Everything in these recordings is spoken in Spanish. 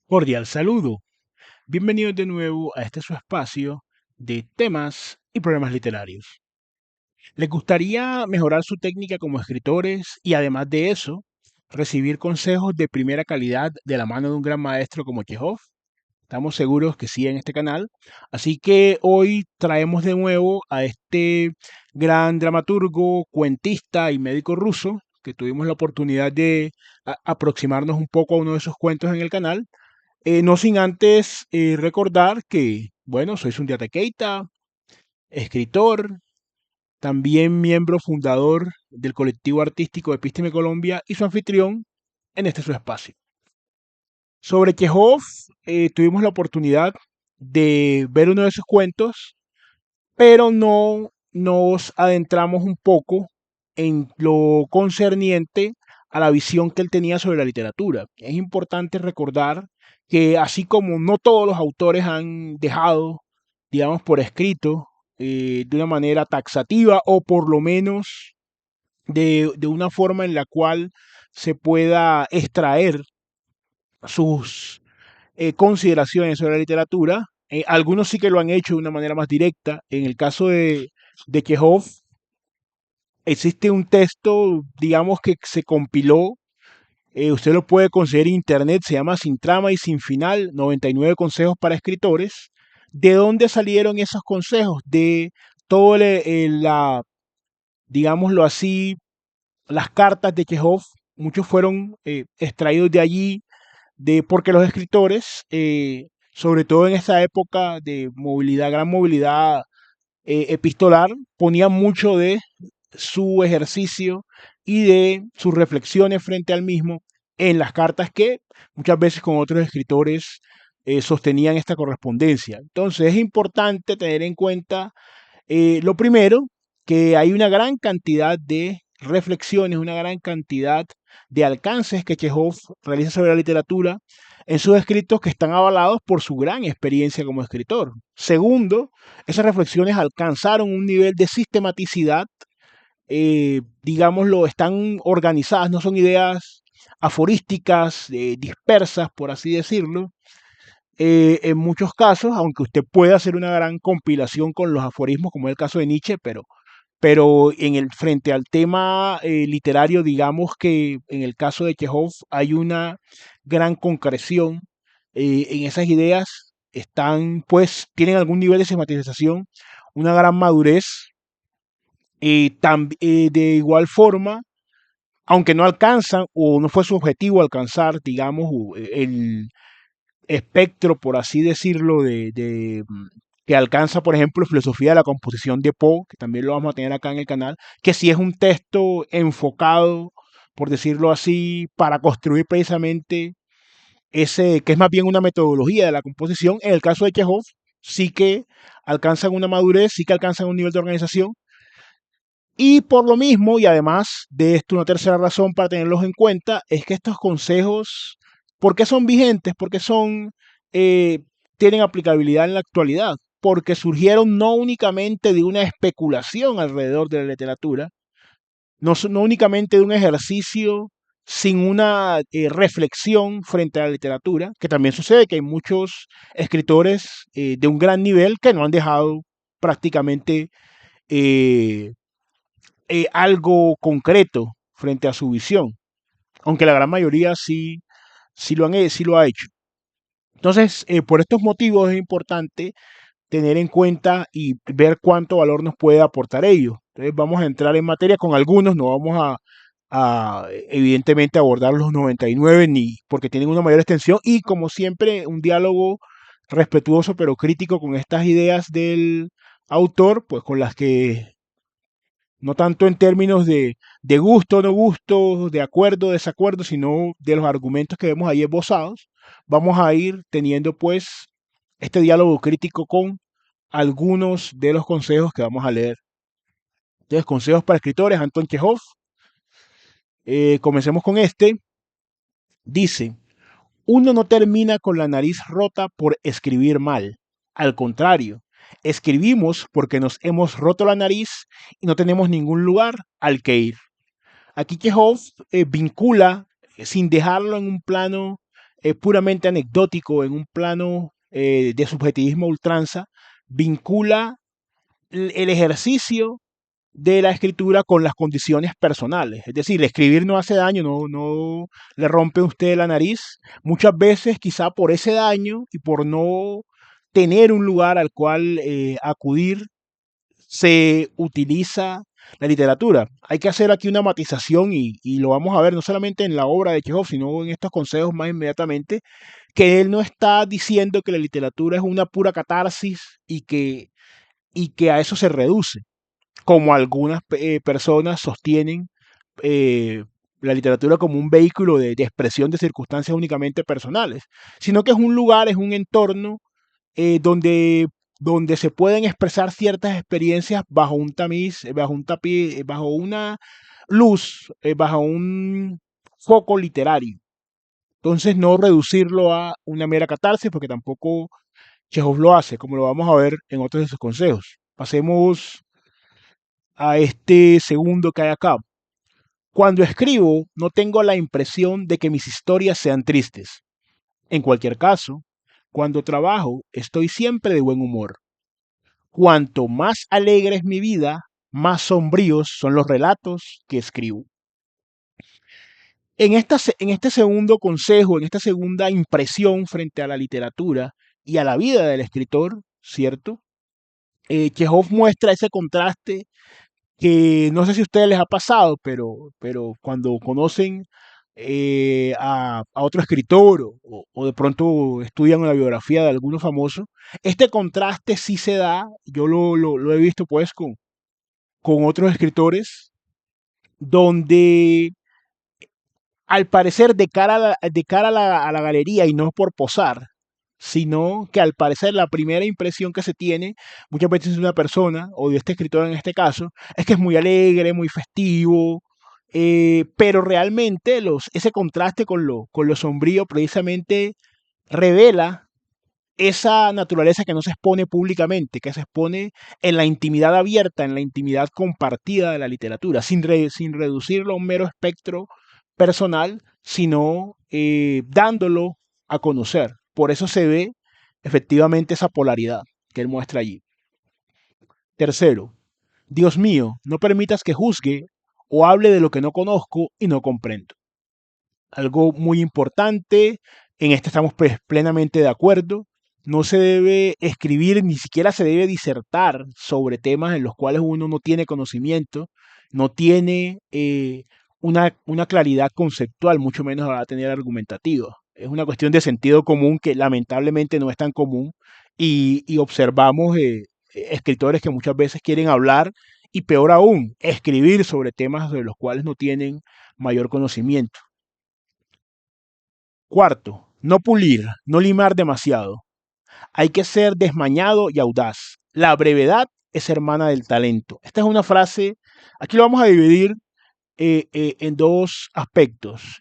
Cordial saludo. Bienvenidos de nuevo a este su espacio de temas y problemas literarios. ¿Les gustaría mejorar su técnica como escritores y además de eso, recibir consejos de primera calidad de la mano de un gran maestro como Chekhov? Estamos seguros que sí en este canal. Así que hoy traemos de nuevo a este gran dramaturgo, cuentista y médico ruso que tuvimos la oportunidad de aproximarnos un poco a uno de sus cuentos en el canal. No sin antes recordar que, bueno, soy Sundiata Keita, escritor, también miembro fundador del colectivo artístico Epísteme Colombia y su anfitrión en este su espacio. Sobre Chekhov, tuvimos la oportunidad de ver uno de sus cuentos, pero no nos adentramos un poco en lo concerniente a la visión que él tenía sobre la literatura. Es importante recordar que así como no todos los autores han dejado, digamos, por escrito, de una manera taxativa o por lo menos de una forma en la cual se pueda extraer sus consideraciones sobre la literatura. Algunos sí que lo han hecho de una manera más directa. En el caso de Chekhov, existe un texto, digamos, que se compiló. Usted lo puede conseguir en internet, se llama Sin trama y sin final, 99 consejos para escritores. ¿De dónde salieron esos consejos? De todo digámoslo así, las cartas de Chekhov. Muchos fueron extraídos de allí, porque los escritores, sobre todo en esa época de movilidad, gran movilidad epistolar, ponían mucho de su ejercicio y de sus reflexiones frente al mismo en las cartas que muchas veces con otros escritores sostenían esta correspondencia. Entonces es importante tener en cuenta, lo primero, que hay una gran cantidad de reflexiones, una gran cantidad de alcances que Chekhov realiza sobre la literatura en sus escritos que están avalados por su gran experiencia como escritor. Segundo, esas reflexiones alcanzaron un nivel de sistematicidad, digámoslo, están organizadas, no son ideas aforísticas, dispersas, por así decirlo. En muchos casos, aunque usted pueda hacer una gran compilación con los aforismos, como es el caso de Nietzsche, pero frente al tema literario, digamos que en el caso de Chekhov hay una gran concreción en esas ideas, tienen algún nivel de sistematización, una gran madurez, de igual forma, aunque no alcanzan o no fue su objetivo alcanzar, digamos, el espectro, por así decirlo, que alcanza, por ejemplo, Filosofía de la Composición de Poe, que también lo vamos a tener acá en el canal, que sí es un texto enfocado, por decirlo así, para construir precisamente que es más bien una metodología de la composición. En el caso de Chekhov, sí que alcanzan una madurez, sí que alcanzan un nivel de organización, y por lo mismo, y además de esto, una tercera razón para tenerlos en cuenta es que estos consejos, ¿por qué son vigentes? Porque eh, tienen aplicabilidad en la actualidad, porque surgieron no únicamente de una especulación alrededor de la literatura, no únicamente de un ejercicio sin una reflexión frente a la literatura, que también sucede que hay muchos escritores de un gran nivel que no han dejado prácticamente eh, algo concreto frente a su visión, aunque la gran mayoría sí lo ha hecho. Entonces, por estos motivos es importante tener en cuenta y ver cuánto valor nos puede aportar ello. Entonces, vamos a entrar en materia con algunos, no vamos evidentemente abordar los 99 ni porque tienen una mayor extensión y como siempre un diálogo respetuoso pero crítico con estas ideas del autor, pues con las que no tanto en términos de gusto o no gusto, de acuerdo o desacuerdo, sino de los argumentos que vemos ahí esbozados, vamos a ir teniendo pues este diálogo crítico con algunos de los consejos que vamos a leer. Entonces, consejos para escritores, Anton Chekhov. Comencemos con este. Dice, uno no termina con la nariz rota por escribir mal. Al contrario, escribimos porque nos hemos roto la nariz y no tenemos ningún lugar al que ir. Aquí Chekhov vincula, sin dejarlo en un plano puramente anecdótico, en un plano de subjetivismo a ultranza, vincula el ejercicio de la escritura con las condiciones personales. Es decir, escribir no hace daño, no le rompe a usted la nariz. Muchas veces, quizá por ese daño y por no tener un lugar al cual acudir, se utiliza la literatura. Hay que hacer aquí una matización y lo vamos a ver no solamente en la obra de Chekhov, sino en estos consejos más inmediatamente, que él no está diciendo que la literatura es una pura catarsis y que a eso se reduce, como algunas personas sostienen eh, la literatura como un vehículo de expresión de circunstancias únicamente personales, sino que es un lugar, es un entorno donde se pueden expresar ciertas experiencias bajo un tamiz, bajo un tapiz, bajo una luz, bajo un foco literario. Entonces no reducirlo a una mera catarsis, porque tampoco Chekhov lo hace, como lo vamos a ver en otros de sus consejos. Pasemos a este segundo que hay acá. Cuando escribo, no tengo la impresión de que mis historias sean tristes. En cualquier caso, cuando trabajo, estoy siempre de buen humor. Cuanto más alegre es mi vida, más sombríos son los relatos que escribo. En este segundo consejo, en esta segunda impresión frente a la literatura y a la vida del escritor, ¿cierto? Chekhov muestra ese contraste que no sé si a ustedes les ha pasado, pero cuando conocen a otro escritor o de pronto estudian la biografía de alguno famoso, este contraste sí se da, yo lo he visto pues con otros escritores, donde al parecer de cara a la galería y no por posar, sino que al parecer la primera impresión que se tiene muchas veces de una persona, o de este escritor en este caso, es que es muy alegre, muy festivo, pero realmente ese contraste con lo sombrío precisamente revela esa naturaleza que no se expone públicamente, que se expone en la intimidad abierta, en la intimidad compartida de la literatura, sin reducirlo a un mero espectro personal, sino dándolo a conocer. Por eso se ve efectivamente esa polaridad que él muestra allí. Tercero, Dios mío, no permitas que juzgue o hable de lo que no conozco y no comprendo. Algo muy importante, en este estamos pues plenamente de acuerdo. No se debe escribir, ni siquiera se debe disertar sobre temas en los cuales uno no tiene conocimiento, no tiene una claridad conceptual, mucho menos va a tener argumentativa. Es una cuestión de sentido común que lamentablemente no es tan común y observamos escritores que muchas veces quieren hablar y peor aún, escribir sobre temas de los cuales no tienen mayor conocimiento. Cuarto, no pulir, no limar demasiado. Hay que ser desmañado y audaz. La brevedad es hermana del talento. Esta es una frase, aquí lo vamos a dividir en dos aspectos.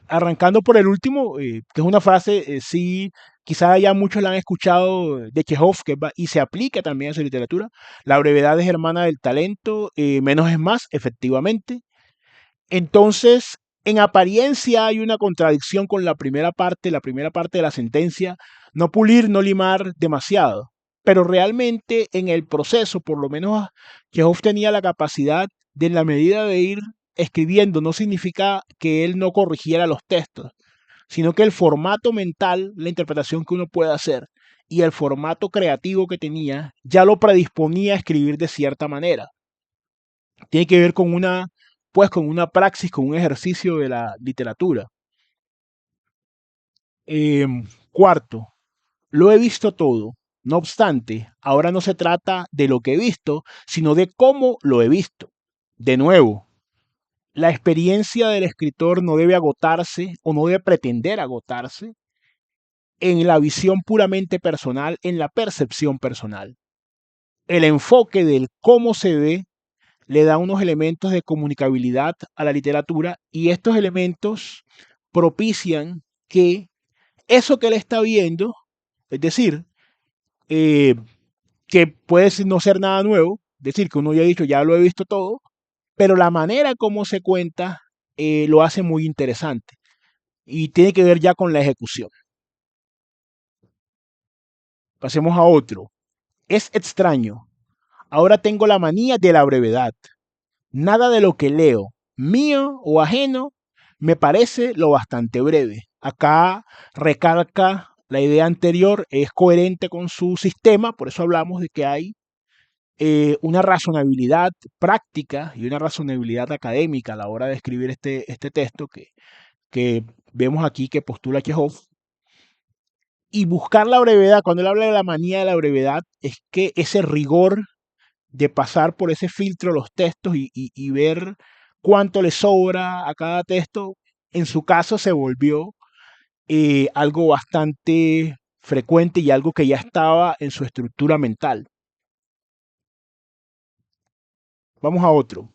Arrancando por el último, que es una frase, sí, quizá ya muchos la han escuchado de Chekhov, y se aplica también a su literatura. La brevedad es hermana del talento, menos es más, efectivamente. Entonces, en apariencia hay una contradicción con la primera parte de la sentencia, no pulir, no limar demasiado. Pero realmente en el proceso, por lo menos Chekhov tenía la capacidad de en la medida de ir escribiendo, no significa que él no corrigiera los textos, sino que el formato mental, la interpretación que uno puede hacer y el formato creativo que tenía, ya lo predisponía a escribir de cierta manera. Tiene que ver con una praxis, con un ejercicio de la literatura. Cuarto, lo he visto todo. No obstante, ahora no se trata de lo que he visto, sino de cómo lo he visto. De nuevo, la experiencia del escritor no debe agotarse o no debe pretender agotarse en la visión puramente personal, en la percepción personal. El enfoque del cómo se ve le da unos elementos de comunicabilidad a la literatura y estos elementos propician que eso que él está viendo, es decir, eh, que puede no ser nada nuevo, es decir, que uno ya ha dicho, ya lo he visto todo, pero la manera como se cuenta lo hace muy interesante. y tiene que ver ya con la ejecución. Pasemos a otro. Es extraño. Ahora tengo la manía de la brevedad. Nada de lo que leo, mío o ajeno, me parece lo bastante breve. Acá recalca la idea anterior, es coherente con su sistema, por eso hablamos de que hay una razonabilidad práctica y una razonabilidad académica a la hora de escribir este texto que vemos aquí que postula Chekhov. Y buscar la brevedad, cuando él habla de la manía de la brevedad, es que ese rigor de pasar por ese filtro los textos y ver cuánto le sobra a cada texto, en su caso se volvió algo bastante frecuente y algo que ya estaba en su estructura mental. Vamos a otro.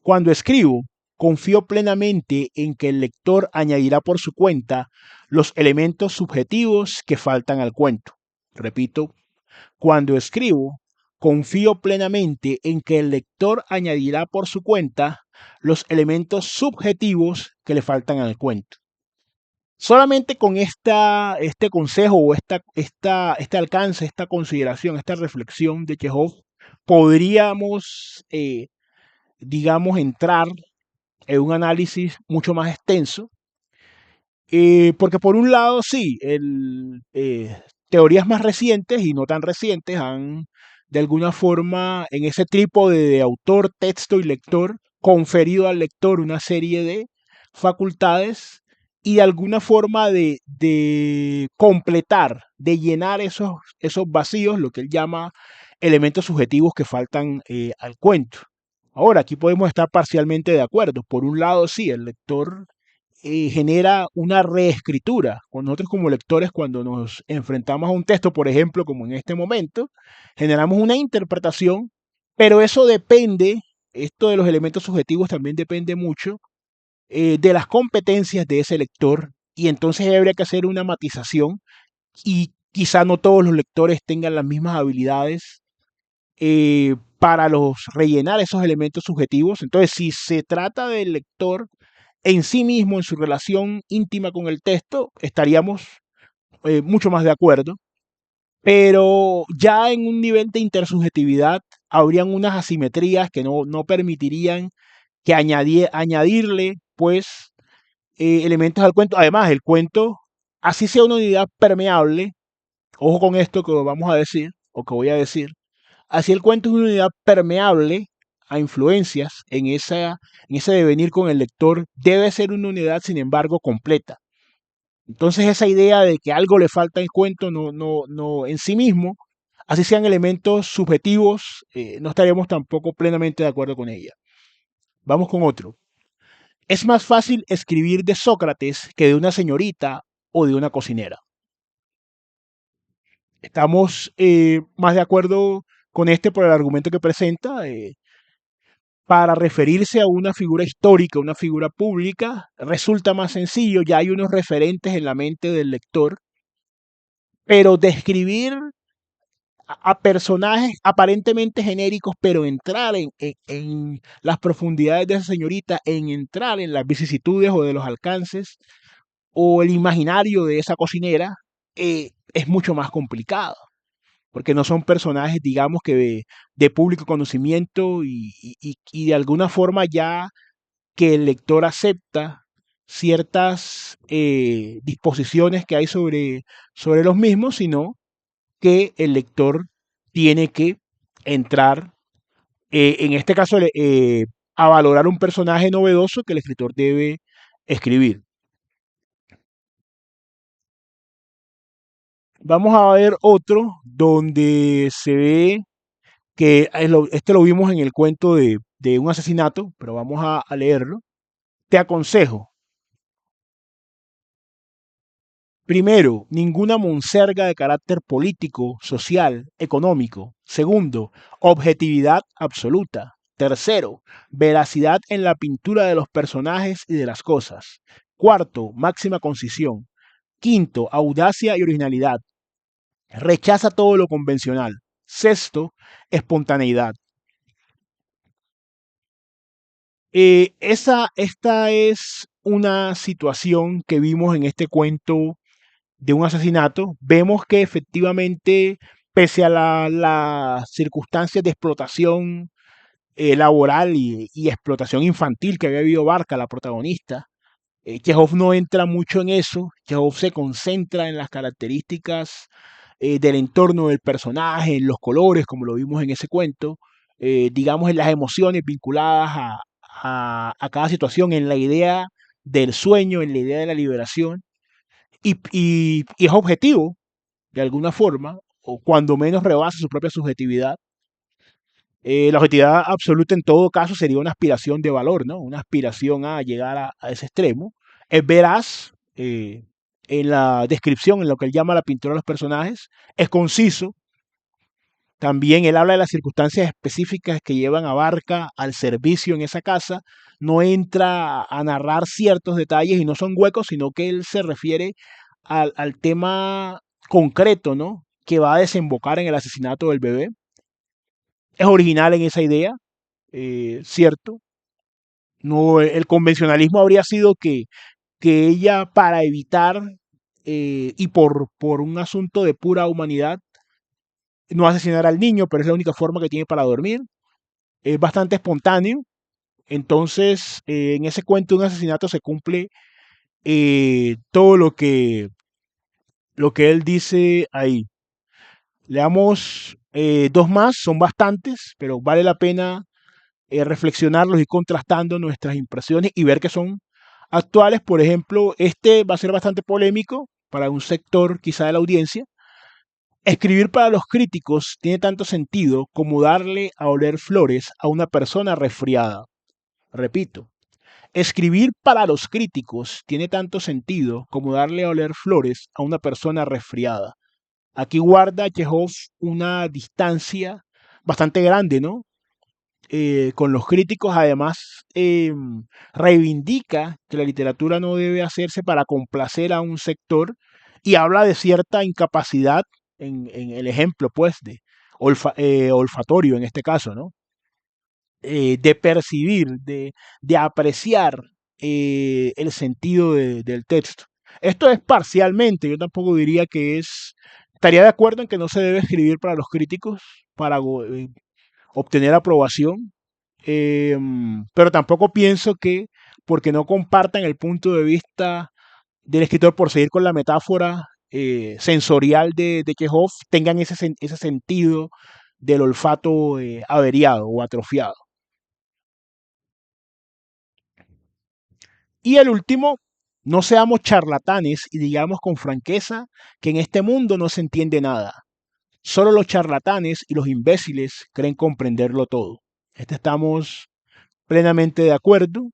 Cuando escribo, confío plenamente en que el lector añadirá por su cuenta los elementos subjetivos que faltan al cuento. Repito, cuando escribo, confío plenamente en que el lector añadirá por su cuenta los elementos subjetivos que le faltan al cuento. Solamente con este consejo o este alcance, esta consideración, esta reflexión de Chekhov, podríamos, digamos, entrar en un análisis mucho más extenso. Porque por un lado, sí, teorías más recientes y no tan recientes han, de alguna forma, en ese trípode de autor, texto y lector, conferido al lector una serie de facultades y de alguna forma de completar, de llenar esos vacíos, lo que él llama elementos subjetivos que faltan al cuento. Ahora, aquí podemos estar parcialmente de acuerdo. Por un lado, sí, el lector genera una reescritura. Con nosotros como lectores, cuando nos enfrentamos a un texto, por ejemplo, como en este momento, generamos una interpretación, pero eso depende, esto de los elementos subjetivos también depende mucho de las competencias de ese lector y entonces habría que hacer una matización y quizá no todos los lectores tengan las mismas habilidades para rellenar esos elementos subjetivos. Entonces, si se trata del lector en sí mismo, en su relación íntima con el texto, estaríamos mucho más de acuerdo. Pero ya en un nivel de intersubjetividad, habrían unas asimetrías que no permitirían que añadirle, pues, elementos al cuento. Además, el cuento, así sea una unidad permeable, ojo con esto que vamos a decir, o que voy a decir, así el cuento es una unidad permeable a influencias en ese devenir con el lector, debe ser una unidad, sin embargo, completa. Entonces esa idea de que algo le falta al cuento no en sí mismo, así sean elementos subjetivos, no estaríamos tampoco plenamente de acuerdo con ella. Vamos con otro. Es más fácil escribir de Sócrates que de una señorita o de una cocinera. Estamos más de acuerdo con este por el argumento que presenta. Para referirse a una figura histórica, una figura pública, resulta más sencillo, ya hay unos referentes en la mente del lector, pero describir a personajes aparentemente genéricos, pero entrar en las profundidades de esa señorita, en entrar en las vicisitudes o de los alcances o el imaginario de esa cocinera, es mucho más complicado, porque no son personajes, digamos, que de público conocimiento y de alguna forma ya que el lector acepta ciertas disposiciones que hay sobre los mismos, sino que el lector tiene que entrar, en este caso, a valorar un personaje novedoso que el escritor debe escribir. Vamos a ver otro donde se ve que este lo vimos en el cuento de un asesinato, pero vamos a leerlo. Te aconsejo, primero, ninguna monserga de carácter político, social, económico. Segundo, objetividad absoluta. Tercero, veracidad en la pintura de los personajes y de las cosas. Cuarto, máxima concisión. Quinto, audacia y originalidad. Rechaza todo lo convencional. Sexto, espontaneidad. Esta es una situación que vimos en este cuento de un asesinato, vemos que efectivamente, pese a las circunstancias de explotación laboral y explotación infantil que había vivido Barca, la protagonista, Chekhov no entra mucho en eso. Chekhov se concentra en las características del entorno del personaje, en los colores, como lo vimos en ese cuento, digamos en las emociones vinculadas a cada situación, en la idea del sueño, en la idea de la liberación, y es objetivo, de alguna forma, o cuando menos rebasa su propia subjetividad. La objetividad absoluta en todo caso sería una aspiración de valor, ¿no? Una aspiración a llegar a ese extremo. Es veraz en la descripción, en lo que él llama la pintura de los personajes, es conciso. También él habla de las circunstancias específicas que llevan a Barca al servicio en esa casa. No entra a narrar ciertos detalles y no son huecos, sino que él se refiere al tema concreto, ¿no? Que va a desembocar en el asesinato del bebé. Es original en esa idea, cierto. No, el convencionalismo habría sido que ella, para evitar y por un asunto de pura humanidad, no asesinara al niño, pero es la única forma que tiene para dormir. Es bastante espontáneo. Entonces, en ese cuento de un asesinato se cumple todo lo que él dice ahí. Leamos dos más, son bastantes, pero vale la pena reflexionarlos y contrastando nuestras impresiones y ver que son actuales. Por ejemplo, este va a ser bastante polémico para un sector quizá de la audiencia. Escribir para los críticos tiene tanto sentido como darle a oler flores a una persona resfriada. Repito, escribir para los críticos tiene tanto sentido como darle a oler flores a una persona resfriada. Aquí guarda Chekhov una distancia bastante grande, ¿no? Con los críticos, además, reivindica que la literatura no debe hacerse para complacer a un sector y habla de cierta incapacidad en el ejemplo, pues, de olfatorio en este caso, ¿no? De percibir, de apreciar el sentido del texto. Esto es parcialmente, yo tampoco diría que es, estaría de acuerdo en que no se debe escribir para los críticos, para obtener aprobación, pero tampoco pienso que porque no compartan el punto de vista del escritor, por seguir con la metáfora sensorial de Chekhov, tengan ese sentido del olfato averiado o atrofiado. Y el último, no seamos charlatanes y digamos con franqueza que en este mundo no se entiende nada. Solo los charlatanes y los imbéciles creen comprenderlo todo. Estamos plenamente de acuerdo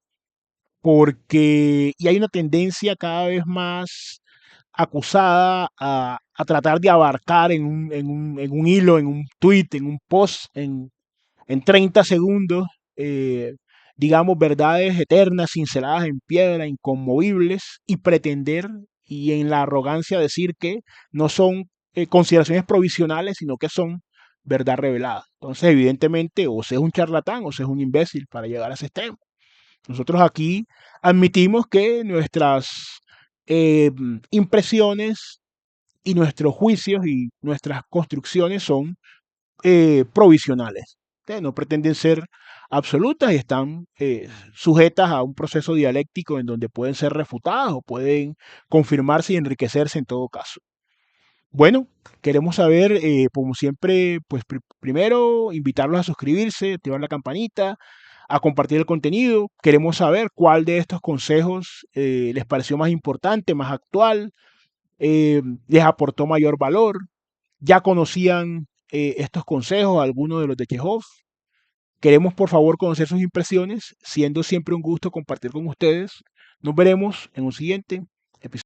porque y hay una tendencia cada vez más acusada a tratar de abarcar en un hilo, en un tweet, en un post, en 30 segundos, eh, digamos, verdades eternas, cinceladas en piedra, inconmovibles, y pretender y en la arrogancia decir que no son consideraciones provisionales, sino que son verdad revelada. Entonces, evidentemente, o se es un charlatán o se es un imbécil para llegar a ese extremo. Nosotros aquí admitimos que nuestras impresiones y nuestros juicios y nuestras construcciones son provisionales. No pretenden ser absolutas y están sujetas a un proceso dialéctico en donde pueden ser refutadas o pueden confirmarse y enriquecerse en todo caso. Bueno, queremos saber, como siempre, pues primero invitarlos a suscribirse, activar la campanita, a compartir el contenido. Queremos saber cuál de estos consejos les pareció más importante, más actual, les aportó mayor valor. Ya conocían estos consejos, algunos de los de Chekhov. Queremos por favor conocer sus impresiones, siendo siempre un gusto compartir con ustedes. Nos veremos en un siguiente.